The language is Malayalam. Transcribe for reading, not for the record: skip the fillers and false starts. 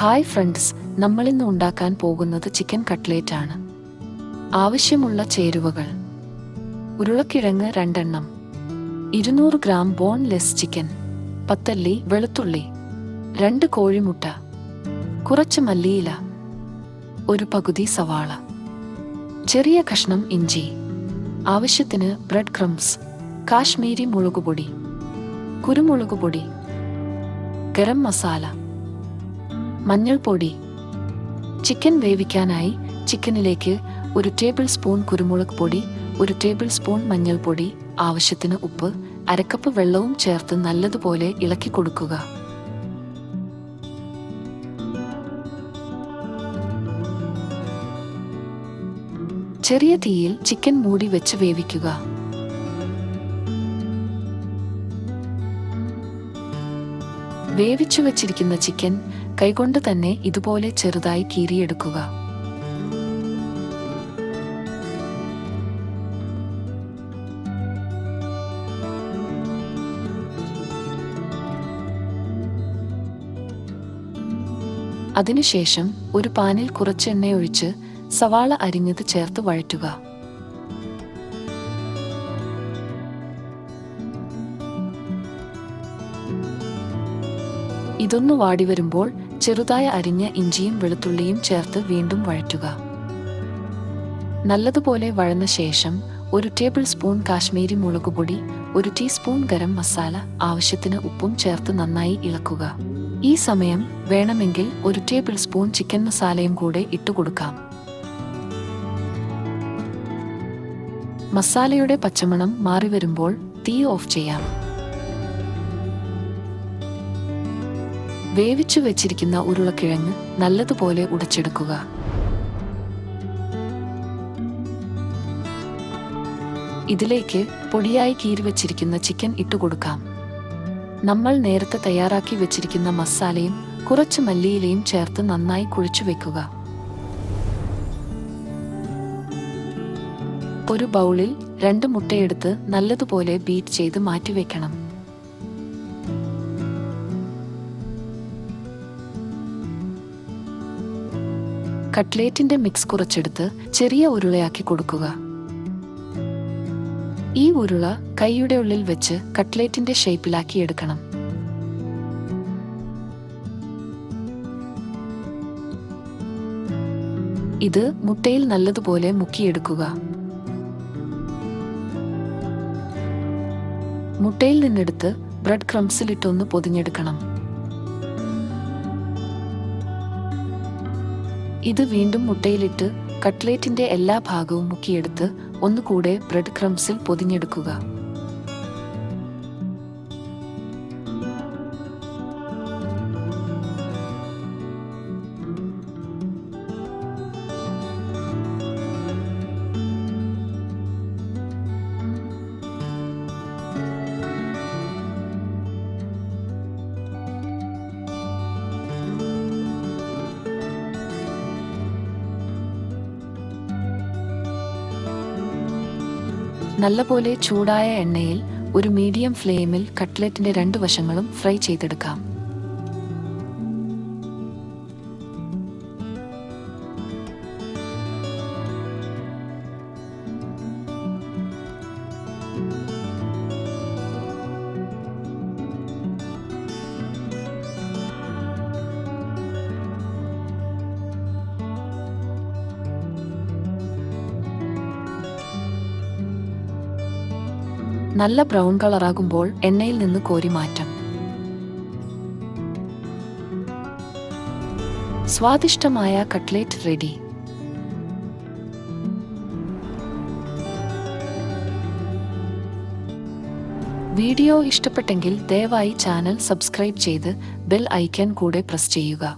ഹായ് ഫ്രണ്ട്സ്, നമ്മളിന്ന് ഉണ്ടാക്കാൻ പോകുന്നത് ചിക്കൻ കട്ട്ലേറ്റ് ആണ്. ആവശ്യമുള്ള ചേരുവകൾ: ഉരുളക്കിഴങ്ങ് 2 എണ്ണം, 200 ഗ്രാം ബോൺലെസ് ചിക്കൻ, 10 അല്ലി വെളുത്തുള്ളി, 2 കോഴിമുട്ട, കുറച്ച് മല്ലിയില, ഒരു പകുതി സവാള, ചെറിയ കഷ്ണം ഇഞ്ചി, ആവശ്യത്തിന് ബ്രെഡ് ക്രംസ്, കാശ്മീരി മുളകുപൊടി, കുരുമുളകുപൊടി, ഗരം മസാല, മഞ്ഞൾപ്പൊടി. ചിക്കൻ വേവിക്കാനായി ചിക്കനിലേക്ക് 1 ടേബിൾ സ്പൂൺ കുരുമുളക് പൊടി, 1 ടേബിൾ സ്പൂൺ മഞ്ഞൾപ്പൊടി, ആവശ്യത്തിന് ഉപ്പ്, 1/2 കപ്പ് വെള്ളവും ചേർത്ത് നല്ലതുപോലെ ഇളക്കി കൊടുക്കുക. ചെറിയ തീയിൽ ചിക്കൻ മൂടി വെച്ച് വേവിക്കുക. വേവിച്ചു വെച്ചിരിക്കുന്ന ചിക്കൻ കൈകൊണ്ട് തന്നെ ഇതുപോലെ ചെറുതായി കീറിയെടുക്കുക. അതിനുശേഷം ഒരു പാനിൽ കുറച്ച് എണ്ണയൊഴിച്ച് സവാള അരിഞ്ഞത് ചേർത്ത് വഴറ്റുക. ഇതൊന്നു വാടി വരുമ്പോൾ ചെറുതായി അരിഞ്ഞ ഇഞ്ചിയും വെളുത്തുള്ളിയും ചേർത്ത് വീണ്ടും വഴറ്റുക. നല്ലതുപോലെ വഴന്ന ശേഷം 1 ടേബിൾ സ്പൂൺ കാശ്മീരി മുളകുപൊടി, 1 ടീസ്പൂൺ ഗരം മസാല, ആവശ്യത്തിന് ഉപ്പും ചേർത്ത് നന്നായി ഇളക്കുക. ഈ സമയം വേണമെങ്കിൽ 1 ടേബിൾ സ്പൂൺ ചിക്കൻ മസാലയും കൂടെ ഇട്ടുകൊടുക്കാം. മസാലയുടെ പച്ചമണം മാറി വരുമ്പോൾ തീ ഓഫ് ചെയ്യാം. വേവിച്ചു വെച്ചിരിക്കുന്ന ഉരുളക്കിഴങ്ങ് നല്ലതുപോലെ ഉടച്ചെടുക്കുക. ഇതിലേക്ക് പൊടിയായി കീറി വെച്ചിരിക്കുന്ന ചിക്കൻ ഇട്ടുകൊടുക്കാം. നമ്മൾ നേരത്തെ തയ്യാറാക്കി വെച്ചിരിക്കുന്ന മസാലയും കുറച്ച് മല്ലിയിലയും ചേർത്ത് നന്നായി കുഴച്ചു വെക്കുക. ഒരു ബൗളിൽ 2 മുട്ടയെടുത്ത് നല്ലതുപോലെ ബീറ്റ് ചെയ്ത് മാറ്റിവെക്കണം. കട്ട്ലേറ്റിന്റെ മിക്സ് കുറച്ചെടുത്ത് ചെറിയ ഉരുളയാക്കി കൊടുക്കുക. ഈ ഉരുള കൈയുടെ ഉള്ളിൽ വെച്ച് കട്ട്ലേറ്റിന്റെ ഷേപ്പിലാക്കി എടുക്കണം. ഇത് മുട്ടയിൽ നല്ലതുപോലെ മുക്കിയെടുക്കുക. മുട്ടയിൽ നിന്നെടുത്ത് ബ്രെഡ് ക്രംസിലിട്ടൊന്ന് പൊതിഞ്ഞെടുക്കണം. ഇത് വീണ്ടും മുട്ടയിലിട്ട് കട്ട്ലേറ്റിന്റെ എല്ലാ ഭാഗവും മുക്കിയെടുത്ത് ഒന്നുകൂടെ ബ്രെഡ് ക്രംസിൽ പൊതിഞ്ഞെടുക്കുക. നല്ലപോലെ ചൂടായ എണ്ണയിൽ ഒരു മീഡിയം ഫ്ലെയിമിൽ കട്ട്ലറ്റിന്റെ 2 വശങ്ങളും ഫ്രൈ ചെയ്തെടുക്കാം. നല്ല ബ്രൗൺ കളറാകുമ്പോൾ എണ്ണയിൽ നിന്ന് കോരി മാറ്റാം. സ്വാദിഷ്ടമായ കട്ട്ലേറ്റ് റെഡി. വീഡിയോ ഇഷ്ടപ്പെട്ടെങ്കിൽ ദയവായി ചാനൽ സബ്സ്ക്രൈബ് ചെയ്ത് ബെൽ ഐക്കൺ കൂടെ പ്രസ് ചെയ്യുക.